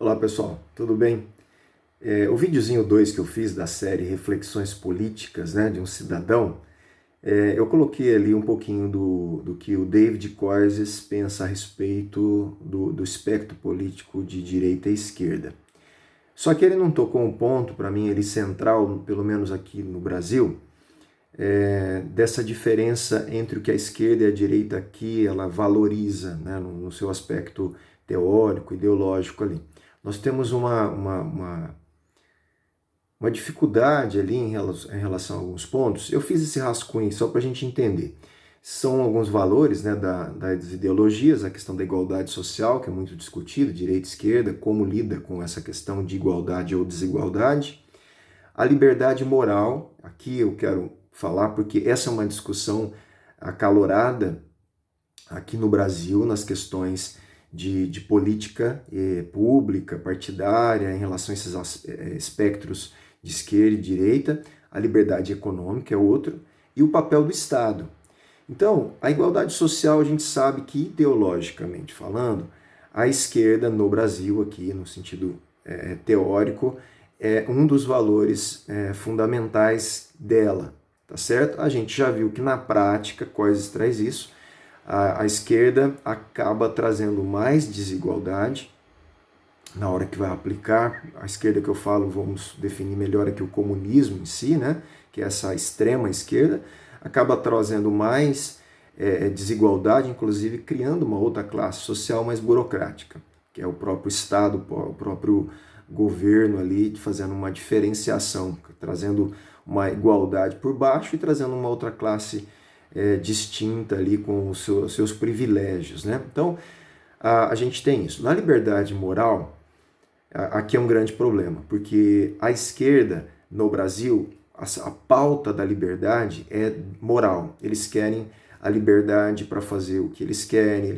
Olá pessoal, tudo bem? O videozinho 2 que eu fiz da série Reflexões Políticas, né, de um Cidadão, eu coloquei ali um pouquinho do que o David Korzes pensa a respeito do espectro político de direita e esquerda. Só que ele não tocou um ponto, para mim, ele central, pelo menos aqui no Brasil, dessa diferença entre o que a esquerda e a direita aqui ela valoriza, né, no seu aspecto teórico, ideológico ali. Nós temos uma dificuldade ali em relação a alguns pontos. Eu fiz esse rascunho só para a gente entender. São alguns valores, né, das ideologias, a questão da igualdade social, que é muito discutida, direita e esquerda, como lida com essa questão de igualdade ou desigualdade. A liberdade moral, aqui eu quero falar porque essa é uma discussão acalorada aqui no Brasil, nas questões de política pública, partidária, em relação a esses espectros de esquerda e direita. A liberdade econômica é outro, e o papel do Estado. Então, a igualdade social, a gente sabe que, ideologicamente falando, a esquerda no Brasil, aqui no sentido teórico, é um dos valores fundamentais dela, tá certo? A gente já viu que na prática, Korzes traz isso, a esquerda acaba trazendo mais desigualdade na hora que vai aplicar. A esquerda que eu falo, vamos definir melhor aqui o comunismo em si, né? Que é essa extrema esquerda, acaba trazendo mais desigualdade, inclusive criando uma outra classe social mais burocrática, que é o próprio Estado, o próprio governo ali, fazendo uma diferenciação, trazendo uma igualdade por baixo e trazendo uma outra classe distinta ali com os seus privilégios, né? Então, a gente tem isso. Na liberdade moral, aqui é um grande problema, porque a esquerda no Brasil, a pauta da liberdade é moral. Eles querem a liberdade para fazer o que eles querem,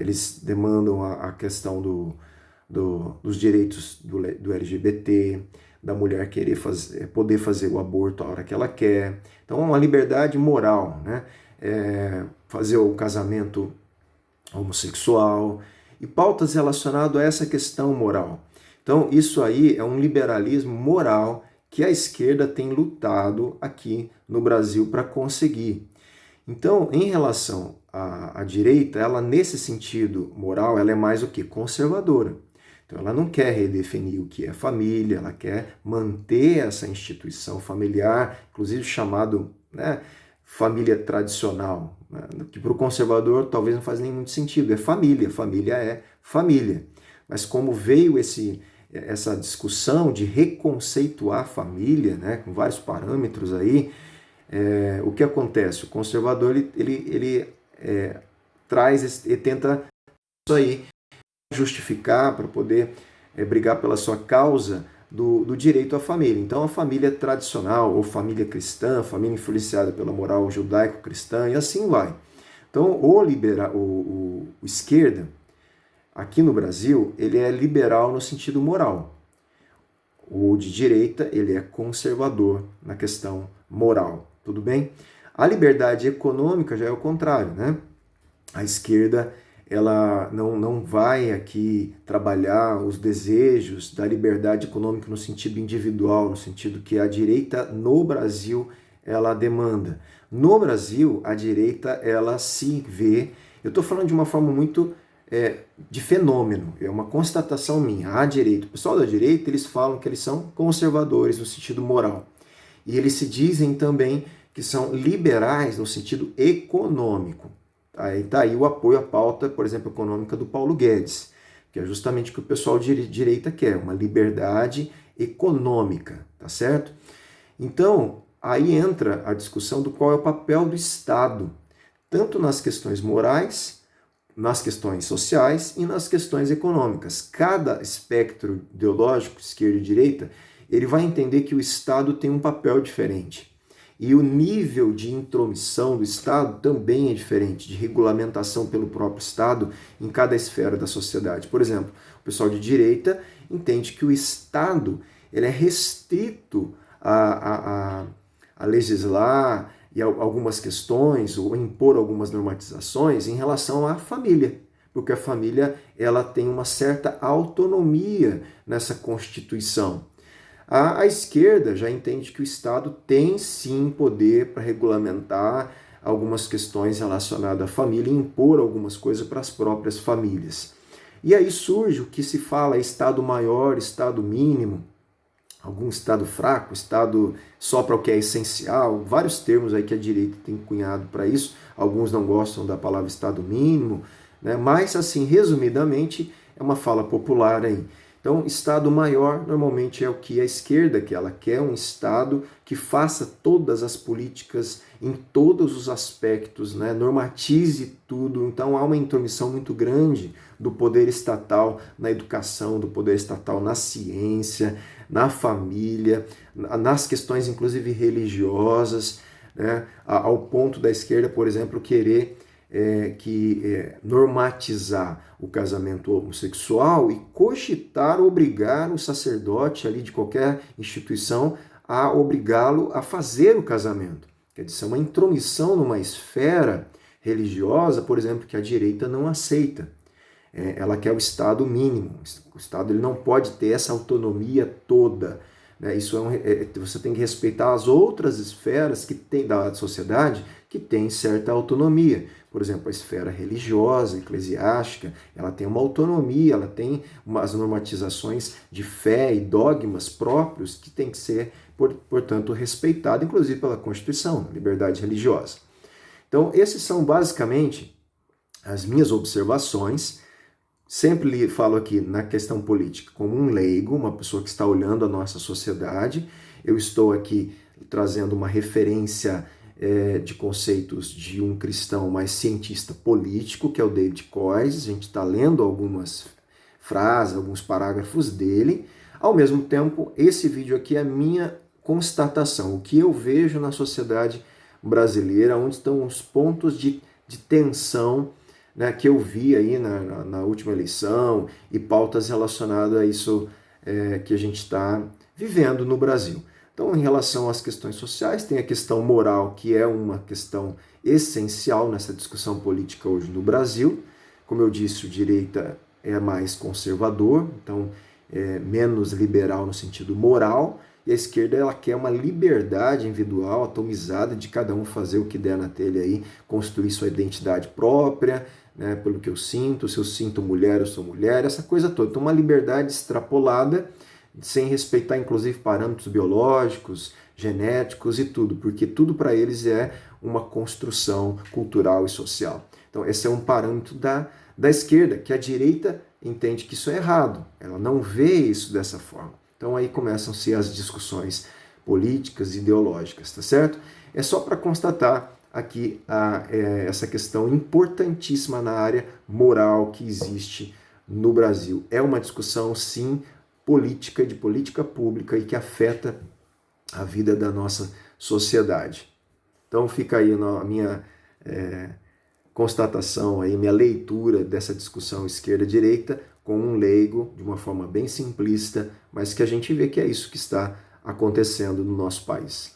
eles demandam a questão dos direitos do LGBT, da mulher querer poder fazer o aborto a hora que ela quer. Então, é uma liberdade moral, né? Fazer o casamento homossexual e pautas relacionadas a essa questão moral. Então, isso aí é um liberalismo moral que a esquerda tem lutado aqui no Brasil para conseguir. Então, em relação à direita, ela nesse sentido moral, ela é mais o que? Conservadora. Então, ela não quer redefinir o que é família, ela quer manter essa instituição familiar, inclusive chamado, né, família tradicional, né, que para o conservador talvez não faz nem muito sentido, é família é família. Mas como veio essa discussão de reconceituar a família, né, com vários parâmetros aí, o que acontece? O conservador ele traz e tenta isso aí justificar para poder brigar pela sua causa do direito à família. Então, a família tradicional, ou família cristã, família influenciada pela moral judaico-cristã, e assim vai. Então, o esquerda, aqui no Brasil, ele é liberal no sentido moral. O de direita, ele é conservador na questão moral. Tudo bem? A liberdade econômica já é o contrário, né? A esquerda ela não vai aqui trabalhar os desejos da liberdade econômica no sentido individual, no sentido que a direita no Brasil ela demanda. No Brasil, a direita ela se vê, eu estou falando de uma forma muito de fenômeno, é uma constatação minha. A direita, o pessoal da direita, eles falam que eles são conservadores no sentido moral. E eles se dizem também que são liberais no sentido econômico. Aí está aí o apoio à pauta, por exemplo, econômica do Paulo Guedes, que é justamente o que o pessoal de direita quer, uma liberdade econômica, tá certo? Então, aí entra a discussão do qual é o papel do Estado, tanto nas questões morais, nas questões sociais e nas questões econômicas. Cada espectro ideológico, esquerda e direita, ele vai entender que o Estado tem um papel diferente. E o nível de intromissão do Estado também é diferente, de regulamentação pelo próprio Estado em cada esfera da sociedade. Por exemplo, o pessoal de direita entende que o Estado ele é restrito a legislar e algumas questões ou impor algumas normatizações em relação à família. porque a família ela tem uma certa autonomia nessa Constituição. A esquerda já entende que o Estado tem sim poder para regulamentar algumas questões relacionadas à família e impor algumas coisas para as próprias famílias. E aí surge o que se fala Estado maior, Estado mínimo, algum Estado fraco, Estado só para o que é essencial, vários termos aí que a direita tem cunhado para isso, alguns não gostam da palavra Estado mínimo, né? Mas assim, resumidamente, é uma fala popular aí. Então, Estado maior normalmente é o que a esquerda quer. Ela quer um Estado que faça todas as políticas em todos os aspectos, né? Normatize tudo. Então, há uma intromissão muito grande do poder estatal na educação, do poder estatal na ciência, na família, nas questões inclusive religiosas, né? Ao ponto da esquerda, por exemplo, querer normatizar o casamento homossexual e cogitar, obrigar o sacerdote ali de qualquer instituição a obrigá-lo a fazer o casamento. Quer dizer, é uma intromissão numa esfera religiosa, por exemplo, que a direita não aceita. Ela quer o Estado mínimo. O Estado ele não pode ter essa autonomia toda. Isso você tem que respeitar as outras esferas que tem da sociedade que tem certa autonomia. Por exemplo, a esfera religiosa, eclesiástica, ela tem uma autonomia, ela tem umas normatizações de fé e dogmas próprios que tem que ser, portanto, respeitado, inclusive pela Constituição, a liberdade religiosa. Então, esses são basicamente as minhas observações. Sempre lhe falo aqui na questão política como um leigo, uma pessoa que está olhando a nossa sociedade. Eu estou aqui trazendo uma referência de conceitos de um cristão mais cientista político, que é o David Koyes. A gente está lendo algumas frases, alguns parágrafos dele. Ao mesmo tempo, esse vídeo aqui é a minha constatação, o que eu vejo na sociedade brasileira, onde estão os pontos de tensão, né, que eu vi aí na última eleição e pautas relacionadas a isso que a gente está vivendo no Brasil. Então, em relação às questões sociais, tem a questão moral, que é uma questão essencial nessa discussão política hoje no Brasil. Como eu disse, o direita é mais conservador, então é menos liberal no sentido moral, e a esquerda ela quer uma liberdade individual, atomizada, de cada um fazer o que der na telha aí, construir sua identidade própria, né, pelo que eu sinto, se eu sinto mulher, eu sou mulher, essa coisa toda. Então, uma liberdade extrapolada, sem respeitar, inclusive, parâmetros biológicos, genéticos e tudo, porque tudo para eles é uma construção cultural e social. Então, esse é um parâmetro da esquerda, que a direita entende que isso é errado, ela não vê isso dessa forma. Então, aí começam-se as discussões políticas e ideológicas, tá certo? É só para constatar aqui essa questão importantíssima na área moral que existe no Brasil. É uma discussão, sim, política, de política pública e que afeta a vida da nossa sociedade. Então fica aí a minha constatação, aí, minha leitura dessa discussão esquerda-direita com um leigo, de uma forma bem simplista, mas que a gente vê que é isso que está acontecendo no nosso país.